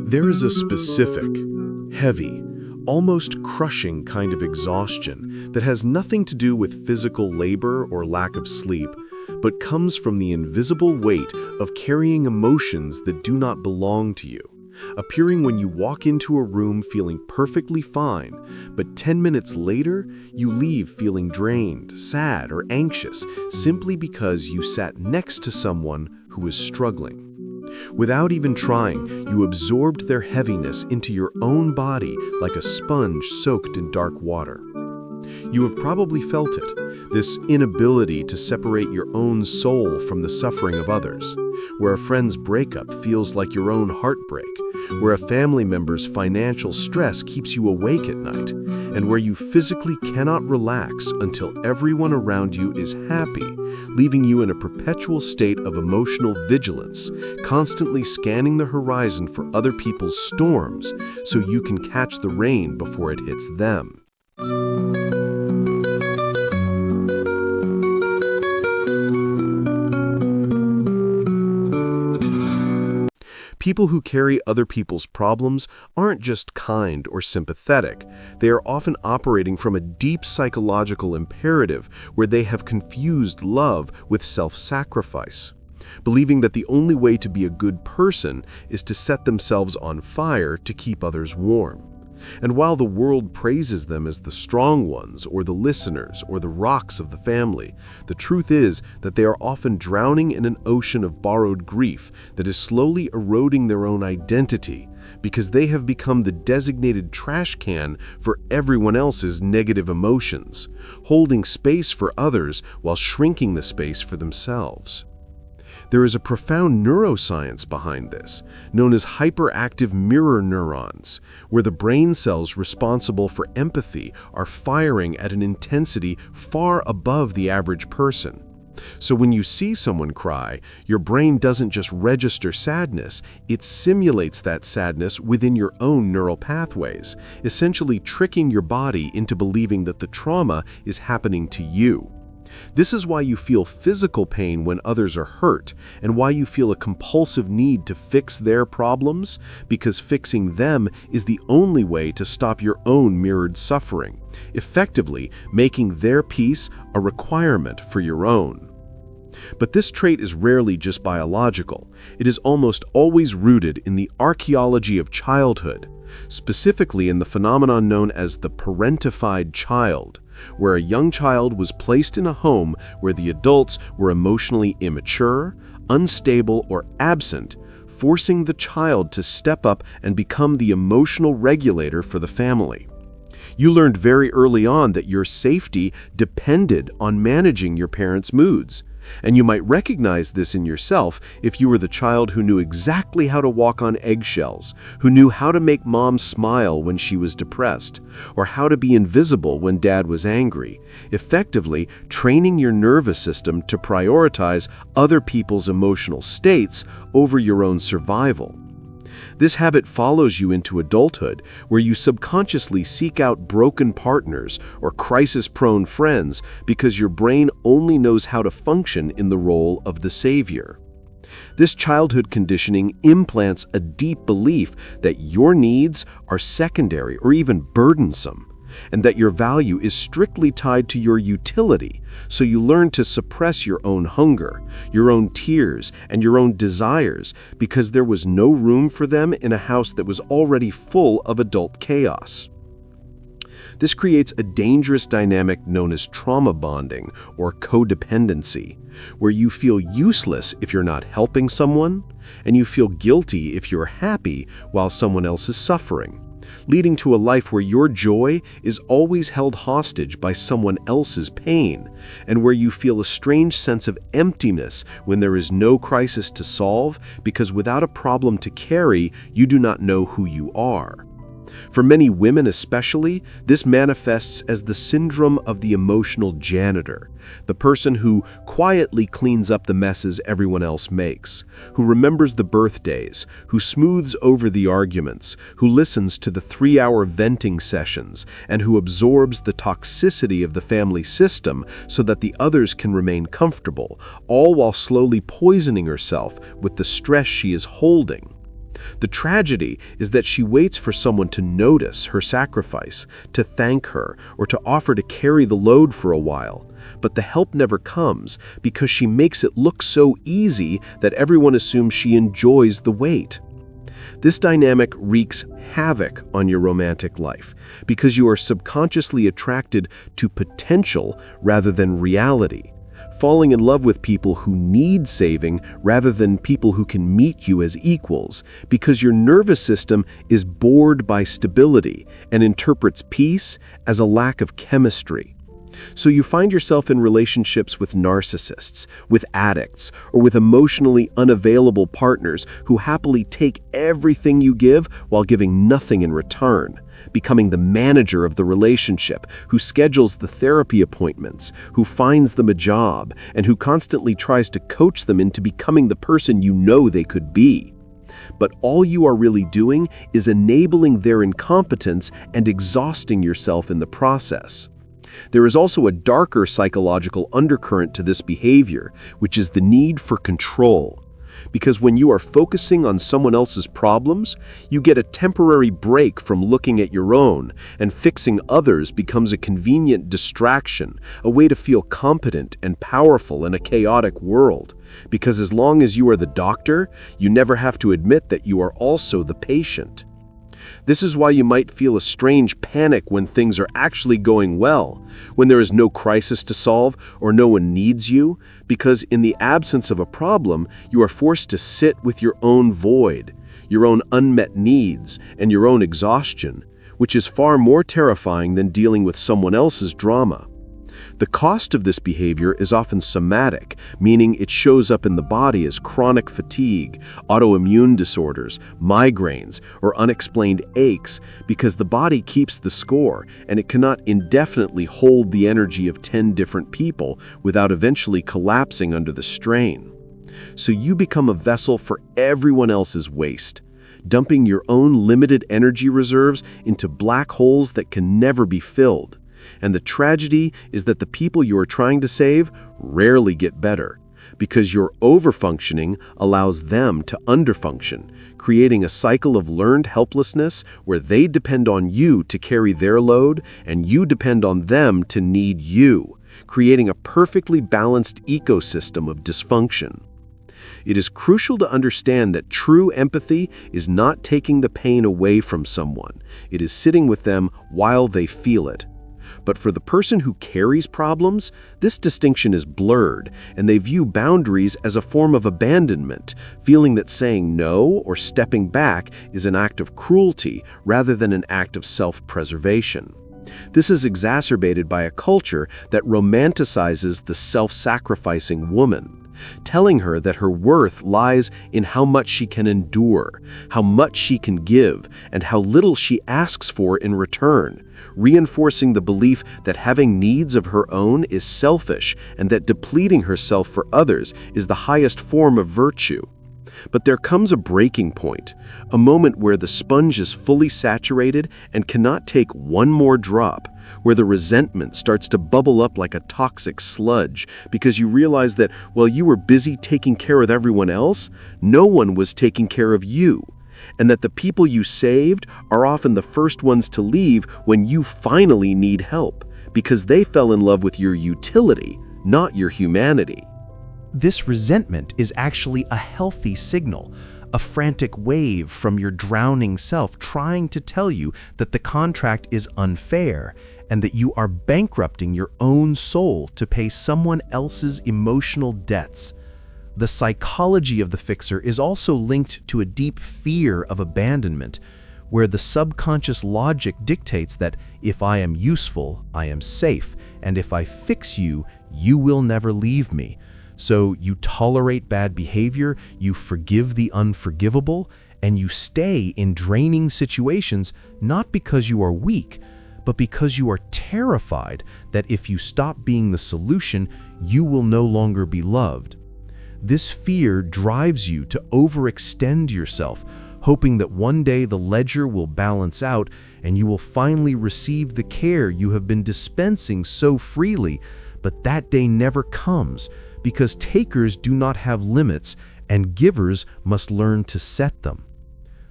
There is a specific, heavy, almost crushing kind of exhaustion that has nothing to do with physical labor or lack of sleep, but comes from the invisible weight of carrying emotions that do not belong to you, appearing when you walk into a room feeling perfectly fine, but 10 minutes later, you leave feeling drained, sad, or anxious simply because you sat next to someone who was struggling. Without even trying, you absorbed their heaviness into your own body like a sponge soaked in dark water. You have probably felt it, this inability to separate your own soul from the suffering of others, where a friend's breakup feels like your own heartbreak, where a family member's financial stress keeps you awake at night, and where you physically cannot relax until everyone around you is happy, leaving you in a perpetual state of emotional vigilance, constantly scanning the horizon for other people's storms so you can catch the rain before it hits them. People who carry other people's problems aren't just kind or sympathetic. They are often operating from a deep psychological imperative where they have confused love with self-sacrifice, believing that the only way to be a good person is to set themselves on fire to keep others warm. And while the world praises them as the strong ones, or the listeners, or the rocks of the family, the truth is that they are often drowning in an ocean of borrowed grief that is slowly eroding their own identity, because they have become the designated trash can for everyone else's negative emotions, holding space for others while shrinking the space for themselves. There is a profound neuroscience behind this, known as hyperactive mirror neurons, where the brain cells responsible for empathy are firing at an intensity far above the average person. So when you see someone cry, your brain doesn't just register sadness, it simulates that sadness within your own neural pathways, essentially tricking your body into believing that the trauma is happening to you. This is why you feel physical pain when others are hurt, and why you feel a compulsive need to fix their problems, because fixing them is the only way to stop your own mirrored suffering, effectively making their peace a requirement for your own. But this trait is rarely just biological. It is almost always rooted in the archaeology of childhood, specifically in the phenomenon known as the parentified child, where a young child was placed in a home where the adults were emotionally immature, unstable, or absent, forcing the child to step up and become the emotional regulator for the family. You learned very early on that your safety depended on managing your parents' moods. And you might recognize this in yourself if you were the child who knew exactly how to walk on eggshells, who knew how to make mom smile when she was depressed, or how to be invisible when dad was angry, effectively training your nervous system to prioritize other people's emotional states over your own survival. This habit follows you into adulthood, where you subconsciously seek out broken partners or crisis-prone friends because your brain only knows how to function in the role of the savior. This childhood conditioning implants a deep belief that your needs are secondary or even burdensome, and that your value is strictly tied to your utility, so you learn to suppress your own hunger, your own tears, and your own desires because there was no room for them in a house that was already full of adult chaos. This creates a dangerous dynamic known as trauma bonding or codependency, where you feel useless if you're not helping someone, and you feel guilty if you're happy while someone else is suffering, leading to a life where your joy is always held hostage by someone else's pain, and where you feel a strange sense of emptiness when there is no crisis to solve, because without a problem to carry, you do not know who you are. For many women especially, this manifests as the syndrome of the emotional janitor, the person who quietly cleans up the messes everyone else makes, who remembers the birthdays, who smooths over the arguments, who listens to the 3-hour venting sessions, and who absorbs the toxicity of the family system so that the others can remain comfortable, all while slowly poisoning herself with the stress she is holding. The tragedy is that she waits for someone to notice her sacrifice, to thank her, or to offer to carry the load for a while. But the help never comes because she makes it look so easy that everyone assumes she enjoys the weight. This dynamic wreaks havoc on your romantic life because you are subconsciously attracted to potential rather than reality, falling in love with people who need saving rather than people who can meet you as equals, because your nervous system is bored by stability and interprets peace as a lack of chemistry. So you find yourself in relationships with narcissists, with addicts, or with emotionally unavailable partners who happily take everything you give while giving nothing in return, becoming the manager of the relationship, who schedules the therapy appointments, who finds them a job, and who constantly tries to coach them into becoming the person you know they could be. But all you are really doing is enabling their incompetence and exhausting yourself in the process. There is also a darker psychological undercurrent to this behavior, which is the need for control. Because when you are focusing on someone else's problems, you get a temporary break from looking at your own, and fixing others becomes a convenient distraction, a way to feel competent and powerful in a chaotic world. Because as long as you are the doctor, you never have to admit that you are also the patient. This is why you might feel a strange panic when things are actually going well, when there is no crisis to solve or no one needs you, because in the absence of a problem, you are forced to sit with your own void, your own unmet needs, and your own exhaustion, which is far more terrifying than dealing with someone else's drama. The cost of this behavior is often somatic, meaning it shows up in the body as chronic fatigue, autoimmune disorders, migraines, or unexplained aches, because the body keeps the score and it cannot indefinitely hold the energy of 10 different people without eventually collapsing under the strain. So you become a vessel for everyone else's waste, dumping your own limited energy reserves into black holes that can never be filled. And the tragedy is that the people you are trying to save rarely get better, because your overfunctioning allows them to underfunction, creating a cycle of learned helplessness where they depend on you to carry their load and you depend on them to need you, creating a perfectly balanced ecosystem of dysfunction. It is crucial to understand that true empathy is not taking the pain away from someone. It is sitting with them while they feel it. But for the person who carries problems, this distinction is blurred, and they view boundaries as a form of abandonment, feeling that saying no or stepping back is an act of cruelty rather than an act of self-preservation. This is exacerbated by a culture that romanticizes the self-sacrificing woman, telling her that her worth lies in how much she can endure, how much she can give, and how little she asks for in return, reinforcing the belief that having needs of her own is selfish and that depleting herself for others is the highest form of virtue. But there comes a breaking point, a moment where the sponge is fully saturated and cannot take one more drop, where the resentment starts to bubble up like a toxic sludge because you realize that while you were busy taking care of everyone else, no one was taking care of you, and that the people you saved are often the first ones to leave when you finally need help, because they fell in love with your utility, not your humanity. This resentment is actually a healthy signal, a frantic wave from your drowning self trying to tell you that the contract is unfair and that you are bankrupting your own soul to pay someone else's emotional debts. The psychology of the fixer is also linked to a deep fear of abandonment, where the subconscious logic dictates that if I am useful, I am safe, and if I fix you, you will never leave me. So you tolerate bad behavior, you forgive the unforgivable, and you stay in draining situations not because you are weak, but because you are terrified that if you stop being the solution, you will no longer be loved. This fear drives you to overextend yourself, hoping that one day the ledger will balance out and you will finally receive the care you have been dispensing so freely. But that day never comes because takers do not have limits and givers must learn to set them.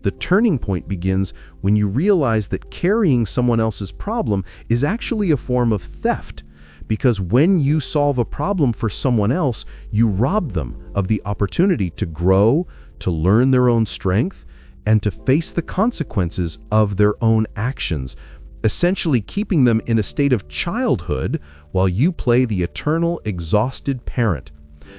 The turning point begins when you realize that carrying someone else's problem is actually a form of theft, because when you solve a problem for someone else, you rob them of the opportunity to grow, to learn their own strength, and to face the consequences of their own actions, essentially keeping them in a state of childhood while you play the eternal exhausted parent.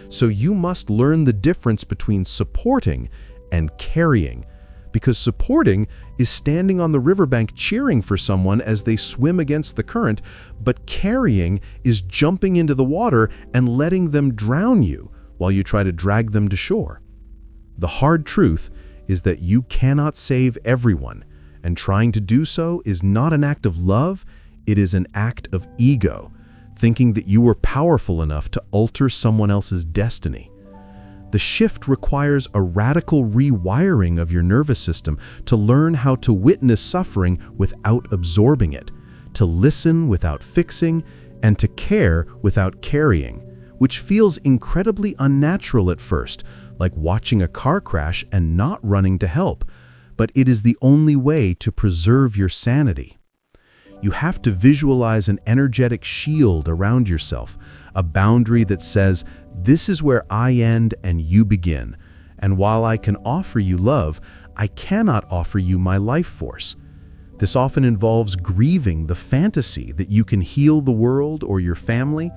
So you must learn the difference between supporting and carrying, because supporting is standing on the riverbank cheering for someone as they swim against the current, but carrying is jumping into the water and letting them drown you while you try to drag them to shore. The hard truth is that you cannot save everyone, and trying to do so is not an act of love, it is an act of ego, thinking that you are powerful enough to alter someone else's destiny. The shift requires a radical rewiring of your nervous system to learn how to witness suffering without absorbing it, to listen without fixing, and to care without carrying, which feels incredibly unnatural at first, like watching a car crash and not running to help, but it is the only way to preserve your sanity. You have to visualize an energetic shield around yourself, a boundary that says, "This is where I end and you begin, and while I can offer you love, I cannot offer you my life force." This often involves grieving the fantasy that you can heal the world or your family,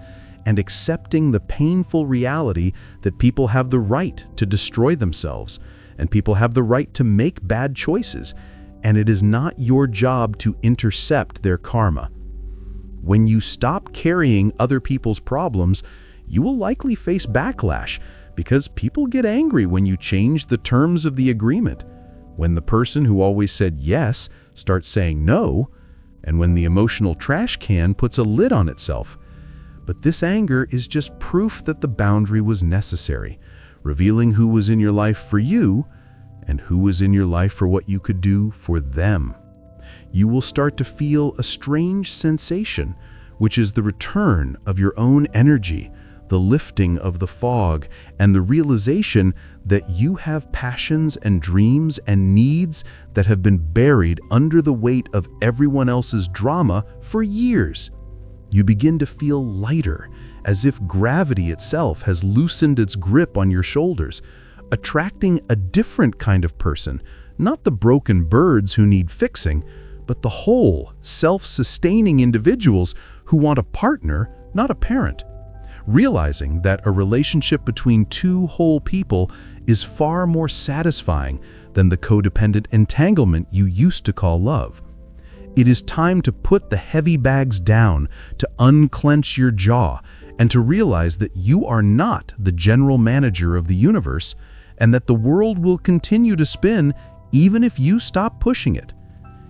and accepting the painful reality that people have the right to destroy themselves, and people have the right to make bad choices, and it is not your job to intercept their karma. When you stop carrying other people's problems, you will likely face backlash, because people get angry when you change the terms of the agreement, when the person who always said yes starts saying no, and when the emotional trash can puts a lid on itself. But this anger is just proof that the boundary was necessary, revealing who was in your life for you and who was in your life for what you could do for them. You will start to feel a strange sensation, which is the return of your own energy, the lifting of the fog, and the realization that you have passions and dreams and needs that have been buried under the weight of everyone else's drama for years. You begin to feel lighter, as if gravity itself has loosened its grip on your shoulders, attracting a different kind of person, not the broken birds who need fixing, but the whole, self-sustaining individuals who want a partner, not a parent. Realizing that a relationship between two whole people is far more satisfying than the codependent entanglement you used to call love. It is time to put the heavy bags down, to unclench your jaw, and to realize that you are not the general manager of the universe, and that the world will continue to spin even if you stop pushing it.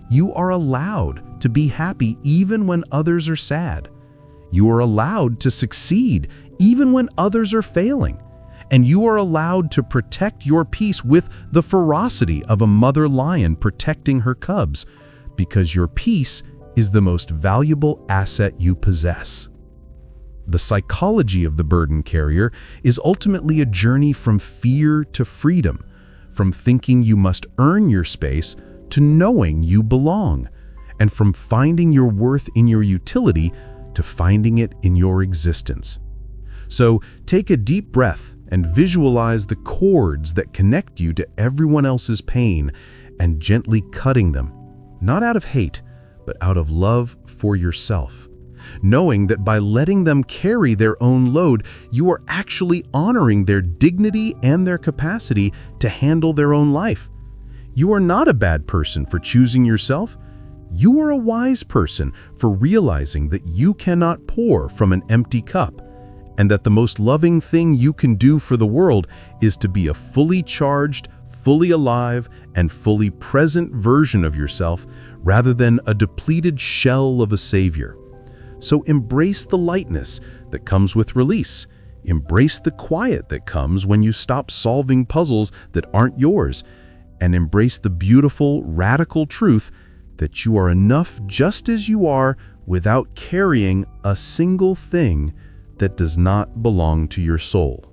You are allowed to be happy even when others are sad. You are allowed to succeed even when others are failing. And you are allowed to protect your peace with the ferocity of a mother lion protecting her cubs, because your peace is the most valuable asset you possess. The psychology of the burden carrier is ultimately a journey from fear to freedom, from thinking you must earn your space to knowing you belong, and from finding your worth in your utility to finding it in your existence. So take a deep breath and visualize the cords that connect you to everyone else's pain and gently cutting them, not out of hate, but out of love for yourself, knowing that by letting them carry their own load, you are actually honoring their dignity and their capacity to handle their own life. You are not a bad person for choosing yourself. You are a wise person for realizing that you cannot pour from an empty cup, and that the most loving thing you can do for the world is to be a fully charged, fully alive, and fully present version of yourself rather than a depleted shell of a savior. So embrace the lightness that comes with release. Embrace the quiet that comes when you stop solving puzzles that aren't yours, and embrace the beautiful, radical truth that you are enough just as you are without carrying a single thing that does not belong to your soul.